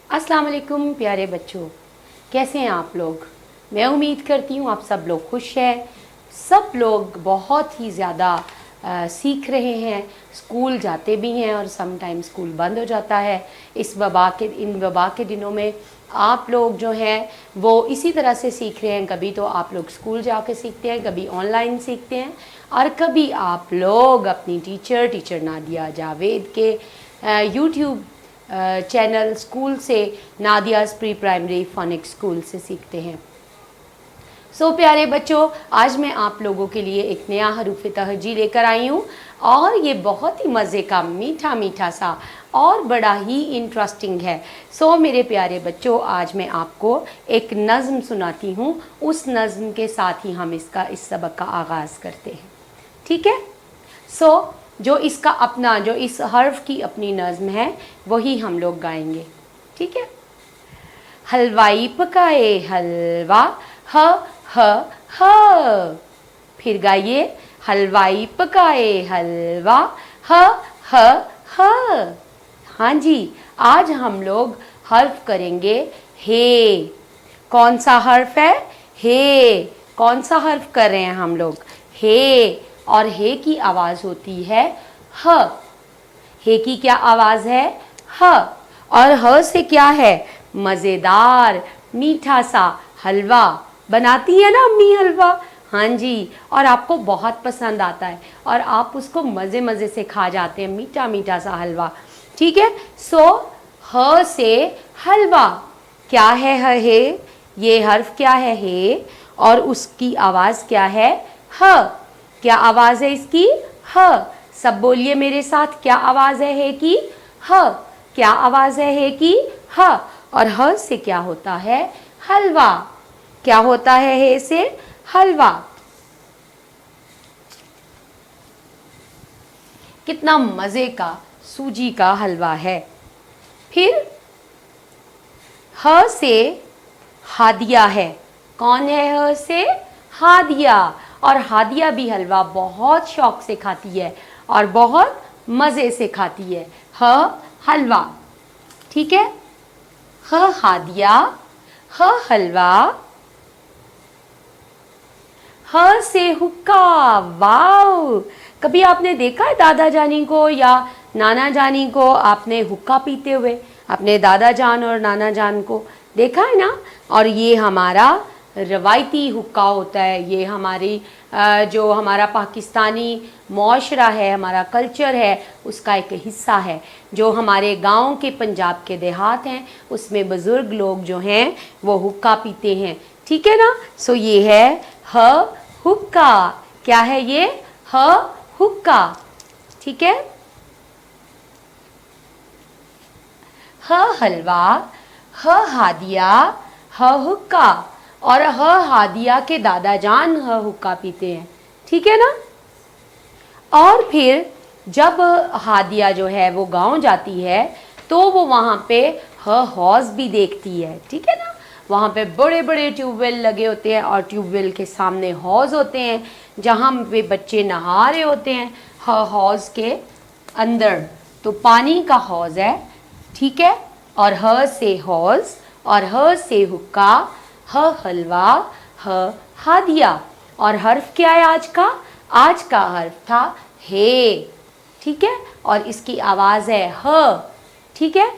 अस्सलाम वालेकुम प्यारे बच्चों, कैसे हैं आप लोग। मैं उम्मीद करती हूँ आप सब लोग खुश हैं। सब लोग बहुत ही ज़्यादा सीख रहे हैं, स्कूल जाते भी हैं और सम टाइम स्कूल बंद हो जाता है। इन वबा के दिनों में आप लोग जो हैं वो इसी तरह से सीख रहे हैं। कभी तो आप लोग स्कूल जाके सीखते हैं, कभी ऑनलाइन सीखते हैं और कभी आप लोग अपनी टीचर नादिया जावेद के यूट्यूब चैनल स्कूल से, नादियाज़ प्री प्राइमरी फोनिक्स स्कूल से सीखते हैं। प्यारे बच्चों, आज मैं आप लोगों के लिए एक नया हरूफ तहजी लेकर आई हूँ और ये बहुत ही मज़े का मीठा मीठा सा और बड़ा ही इंटरेस्टिंग है। मेरे प्यारे बच्चों, आज मैं आपको एक नज़्म सुनाती हूँ। उस नज़्म के साथ ही हम इस सबक का आगाज़ करते हैं, ठीक है। जो इस हर्फ की अपनी नज़्म है वही हम लोग गाएंगे, ठीक है। हलवाई पकाए हलवा ह ह ह। फिर गाइए, हलवाई पकाए हलवा ह ह ह। हाँ जी, आज हम लोग हर्फ करेंगे हे। कौन सा हर्फ है? हे। कौन सा हर्फ कर रहे हैं हम लोग? हे। और हे की आवाज़ होती है ह। हे की क्या आवाज़ है? ह। और ह से क्या है? मज़ेदार मीठा सा हलवा। बनाती है ना अम्मी हलवा? हाँ जी, और आपको बहुत पसंद आता है और आप उसको मज़े मज़े से खा जाते हैं, मीठा मीठा सा हलवा, ठीक है। ह से हलवा। क्या है ह? हे। ये हर्फ क्या है? हे। और उसकी आवाज़ क्या है? ह। क्या आवाज़ है इसकी? ह। सब बोलिए मेरे साथ, क्या आवाज़ है हे की? ह। क्या आवाज़ है हे की? ह। और ह से क्या होता है? हलवा। क्या होता है हे से? हलवा। कितना मज़े का सूजी का हलवा है। फिर ह से हादिया है। कौन है ह से? हादिया। और हादिया भी हलवा बहुत शौक से खाती है और बहुत मज़े से खाती है। ह हलवा, ठीक है। ह हादिया, ह हलवा, ह से हुक्का। वाओ! कभी आपने देखा है दादा जानी को या नाना जानी को आपने हुक्का पीते हुए? अपने दादा जान और नाना जान को देखा है ना। और ये हमारा रवायती हुक्का होता है। ये हमारी जो हमारा पाकिस्तानी मौशरा है, हमारा कल्चर है, उसका एक हिस्सा है। जो हमारे गांव के, पंजाब के देहात हैं, उसमें बुज़ुर्ग लोग जो हैं वो हुक्का पीते हैं, ठीक है ना। ये है ह हुक्का। क्या है ये? ह हुक्का, ठीक है। ह हलवा, ह हादिया, ह हुक्का। और ह हादिया के दादा जान ह हुक्का पीते हैं, ठीक है ना। और फिर जब हादिया जो है वो गांव जाती है तो वो वहाँ पे हौज़ भी देखती है, ठीक है ना। वहाँ पे बड़े बड़े ट्यूबवेल लगे होते हैं और ट्यूबवेल के सामने हौज़ होते हैं जहाँ वे बच्चे नहा रहे होते हैं हौज़ के अंदर। तो पानी का हौज़ है, ठीक है। और ह से हौज़ और ह से हुक्का, ह हलवा, ह हादिया। और हर्फ क्या है आज का? आज का हर्फ था हे, ठीक है। और इसकी आवाज़ है ह, ठीक है।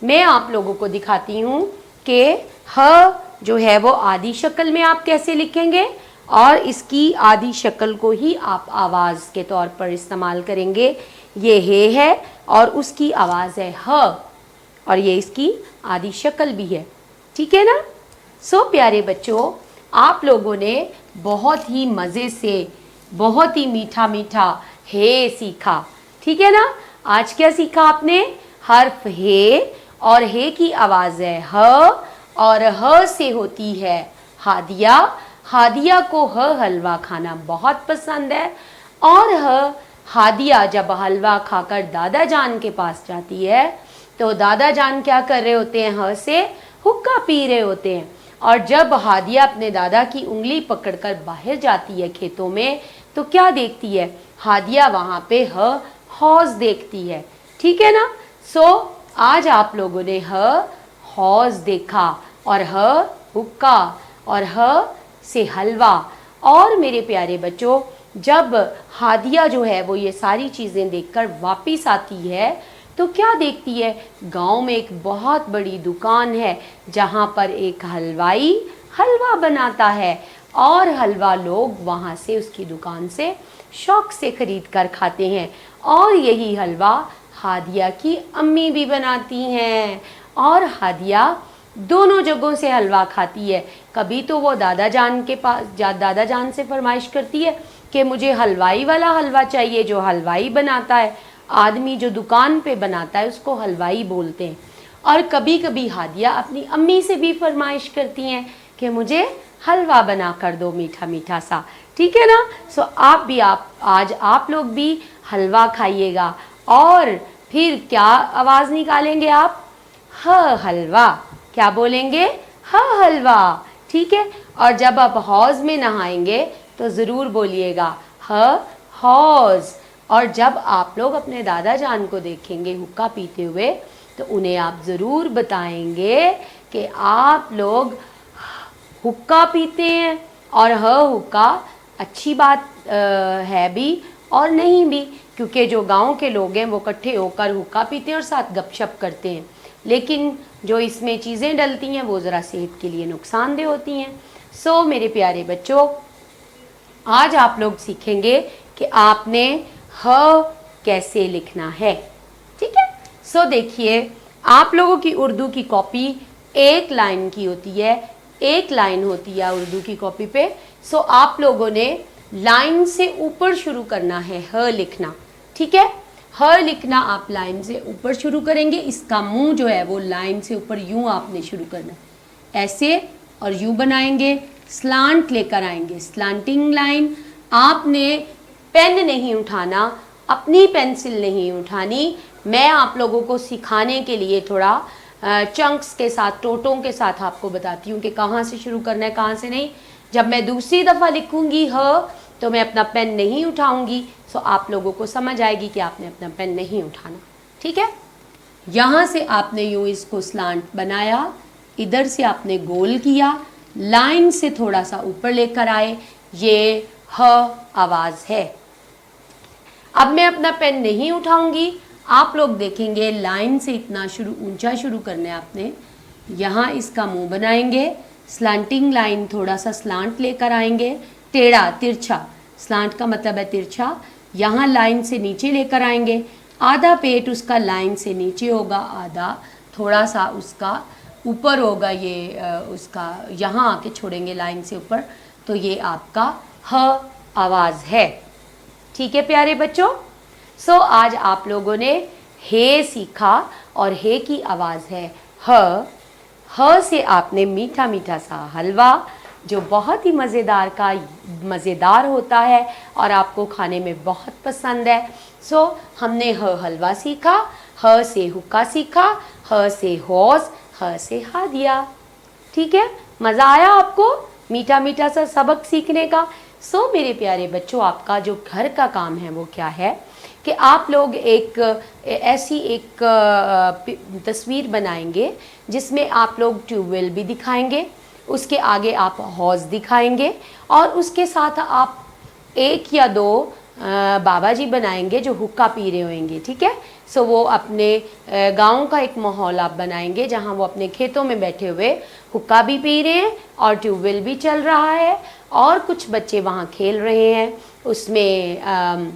मैं आप लोगों को दिखाती हूँ कि ह जो है वो आधी शक्ल में आप कैसे लिखेंगे और इसकी आधी शक्ल को ही आप आवाज़ के तौर पर इस्तेमाल करेंगे। ये हे है और उसकी आवाज़ है ह और ये इसकी आधी शक्ल भी है, ठीक है ना। प्यारे बच्चों, आप लोगों ने बहुत ही मज़े से, बहुत ही मीठा मीठा हे सीखा, ठीक है ना। आज क्या सीखा आपने? हर्फ हे और हे की आवाज़ है ह और ह से होती है हादिया। हादिया को ह हलवा खाना बहुत पसंद है और ह हादिया जब हलवा खाकर दादा जान के पास जाती है तो दादा जान क्या कर रहे होते हैं? ह से हुक्का पी रहे होते हैं। और जब हादिया अपने दादा की उंगली पकड़कर बाहर जाती है खेतों में तो क्या देखती है? हादिया वहाँ पे हौज़ देखती है, ठीक है ना। आज आप लोगों ने हौज देखा, और ह हुक्का, और ह से हलवा। और मेरे प्यारे बच्चों, जब हादिया जो है वो ये सारी चीज़ें देखकर वापस आती है तो क्या देखती है? गांव में एक बहुत बड़ी दुकान है जहां पर एक हलवाई हलवा बनाता है, और हलवा लोग वहां से उसकी दुकान से शौक से खरीद कर खाते हैं। और यही हलवा हादिया की अम्मी भी बनाती हैं, और हादिया दोनों जगहों से हलवा खाती है। कभी तो वो दादा जान के पास दादा जान से फरमाइश करती है कि मुझे हलवाई वाला हलवा चाहिए जो हलवाई बनाता है। आदमी जो दुकान पे बनाता है उसको हलवाई बोलते हैं। और कभी कभी हादिया अपनी अम्मी से भी फरमाइश करती हैं कि मुझे हलवा बना कर दो मीठा मीठा सा, ठीक है ना। सो आज आप लोग भी हलवा खाइएगा, और फिर क्या आवाज़ निकालेंगे आप? ह हलवा। क्या बोलेंगे? ह हलवा, ठीक है। और जब आप हौज में नहाएंगे तो ज़रूर बोलिएगा ह हौज। और जब आप लोग अपने दादा जान को देखेंगे हुक्का पीते हुए तो उन्हें आप ज़रूर बताएंगे कि आप लोग हुक्का पीते हैं। और हुक्का अच्छी बात है भी और नहीं भी, क्योंकि जो गांव के लोग हैं वो इकट्ठे होकर हुक्का पीते हैं और साथ गपशप करते हैं, लेकिन जो इसमें चीज़ें डलती हैं वो ज़रा सेहत के लिए नुकसानदेह होती हैं। सो मेरे प्यारे बच्चों, आज आप लोग सीखेंगे कि आपने ह कैसे लिखना है, ठीक है। सो देखिए, आप लोगों की उर्दू की कॉपी एक लाइन की होती है, एक लाइन होती है उर्दू की कॉपी पे। सो आप लोगों ने लाइन से ऊपर शुरू करना है ह लिखना, ठीक है। ह लिखना आप लाइन से ऊपर शुरू करेंगे, इसका मुंह जो है वो लाइन से ऊपर यूं आपने शुरू करना है, ऐसे, और यूं बनाएंगे, स्लांट लेकर आएंगे, स्लांटिंग लाइन। आपने पेन नहीं उठाना, अपनी पेंसिल नहीं उठानी। मैं आप लोगों को सिखाने के लिए थोड़ा चंक्स के साथ, टोटों के साथ आपको बताती हूँ कि कहाँ से शुरू करना है, कहाँ से नहीं। जब मैं दूसरी दफ़ा लिखूंगी ह तो मैं अपना पेन नहीं उठाऊंगी, सो आप लोगों को समझ आएगी कि आपने अपना पेन नहीं उठाना, ठीक है। यहाँ से आपने यूँ इसको स्लांट बनाया, इधर से आपने गोल किया, लाइन से थोड़ा सा ऊपर लेकर आए, ये ह आवाज़ है। अब मैं अपना पेन नहीं उठाऊंगी, आप लोग देखेंगे लाइन से इतना ऊंचा शुरू करना है आपने। यहाँ इसका मुंह बनाएंगे, स्लांटिंग लाइन, थोड़ा सा स्लांट लेकर आएंगे, टेढ़ा तिरछा, स्लांट का मतलब है तिरछा। यहाँ लाइन से नीचे लेकर आएंगे, आधा पेट उसका लाइन से नीचे होगा, आधा थोड़ा सा उसका ऊपर होगा, ये उसका यहाँ आके छोड़ेंगे लाइन से ऊपर, तो ये आपका ह आवाज़ है, ठीक है प्यारे बच्चों। सो आज आप लोगों ने हे सीखा, और हे की आवाज़ है ह। ह से आपने मीठा मीठा सा हलवा, जो बहुत ही मज़ेदार होता है और आपको खाने में बहुत पसंद है। सो हमने ह हलवा सीखा, ह से हुक्का सीखा, ह से हौज, ह से हादिया, ठीक है। मज़ा आया आपको मीठा मीठा सा सबक सीखने का? सो मेरे प्यारे बच्चों, आपका जो घर का काम है वो क्या है कि आप लोग ऐसी एक तस्वीर बनाएंगे जिसमें आप लोग ट्यूबवेल भी दिखाएंगे, उसके आगे आप हौज दिखाएंगे, और उसके साथ आप एक या दो बाबा जी बनाएंगे जो हुक्का पी रहे होंगे, ठीक है। सो वो अपने गांव का एक माहौल आप बनाएंगे जहां वो अपने खेतों में बैठे हुए हुक्का भी पी रहे हैं और ट्यूबवेल भी चल रहा है, और कुछ बच्चे वहां खेल रहे हैं, उसमें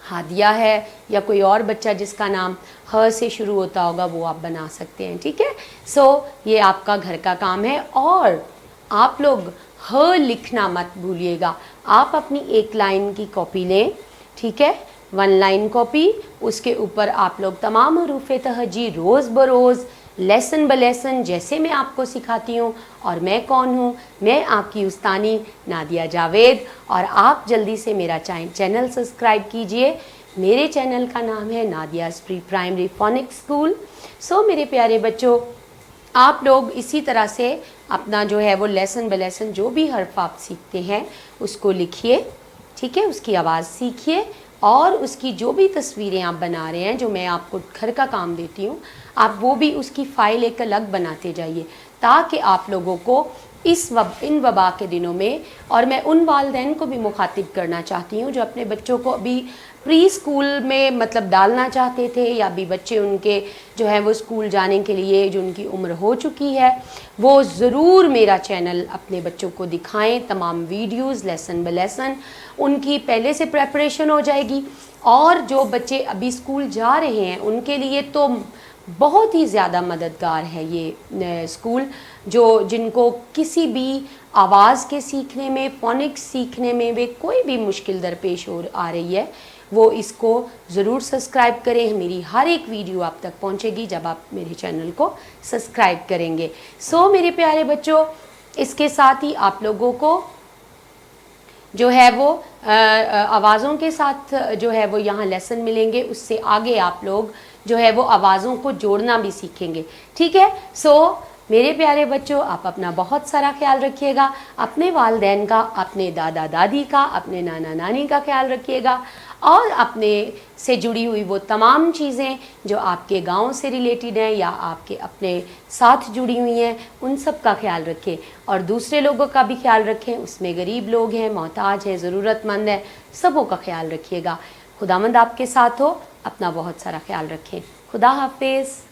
हादिया है या कोई और बच्चा जिसका नाम ह से शुरू होता होगा वो आप बना सकते हैं, ठीक है। सो ये आपका घर का काम है, और आप लोग ह लिखना मत भूलिएगा। आप अपनी एक लाइन की कॉपी लें, ठीक है, 1 लाइन कॉपी, उसके ऊपर आप लोग तमाम हरूफ तहजी रोज़ बरोज़, लेसन ब लेसन, जैसे मैं आपको सिखाती हूँ। और मैं कौन हूँ? मैं आपकी उस्तानी नादिया जावेद, और आप जल्दी से मेरा चैनल सब्सक्राइब कीजिए। मेरे चैनल का नाम है नादियाज़ प्री प्राइमरी फोनिक्स स्कूल। सो मेरे प्यारे बच्चों, आप लोग इसी तरह से अपना जो है वो लेसन ब लेसन जो भी हर्फ आप सीखते हैं उसको लिखिए, ठीक है, उसकी आवाज़ सीखिए, और उसकी जो भी तस्वीरें आप बना रहे हैं, जो मैं आपको घर का काम देती हूँ, आप वो भी उसकी फ़ाइल एक अलग बनाते जाइए, ताकि आप लोगों को इन वबा के दिनों में, और मैं उन वालिदैन को भी मुखातिब करना चाहती हूँ जो अपने बच्चों को अभी प्री स्कूल में मतलब डालना चाहते थे, या अभी बच्चे उनके जो है वो स्कूल जाने के लिए जो उनकी उम्र हो चुकी है, वो ज़रूर मेरा चैनल अपने बच्चों को दिखाएं। तमाम वीडियोस लेसन ब लेसन उनकी पहले से प्रेपरेशन हो जाएगी। और जो बच्चे अभी स्कूल जा रहे हैं उनके लिए तो बहुत ही ज़्यादा मददगार है ये स्कूल, जो जिनको किसी भी आवाज़ के सीखने में, फोनिक्स सीखने में वे कोई भी मुश्किल दरपेश हो आ रही है, वो इसको ज़रूर सब्सक्राइब करें। मेरी हर एक वीडियो आप तक पहुंचेगी जब आप मेरे चैनल को सब्सक्राइब करेंगे। मेरे प्यारे बच्चों, इसके साथ ही आप लोगों को जो है वो आवाज़ों के साथ जो है वो यहाँ लेसन मिलेंगे, उससे आगे आप लोग जो है वो आवाज़ों को जोड़ना भी सीखेंगे। ठीक है। मेरे प्यारे बच्चों, आप अपना बहुत सारा ख्याल रखिएगा, अपने वालिदैन का, अपने दादा दादी का, अपने नाना नानी का ख्याल रखिएगा, और अपने से जुड़ी हुई वो तमाम चीज़ें जो आपके गांव से रिलेटेड हैं या आपके अपने साथ जुड़ी हुई हैं, उन सब का ख्याल रखें। और दूसरे लोगों का भी ख्याल रखें, उसमें गरीब लोग हैं, मोहताज हैं, ज़रूरतमंद हैं, सबों का ख्याल रखिएगा। खुदावंद आपके साथ हो, अपना बहुत सारा ख्याल रखें। खुदा हाफिज़।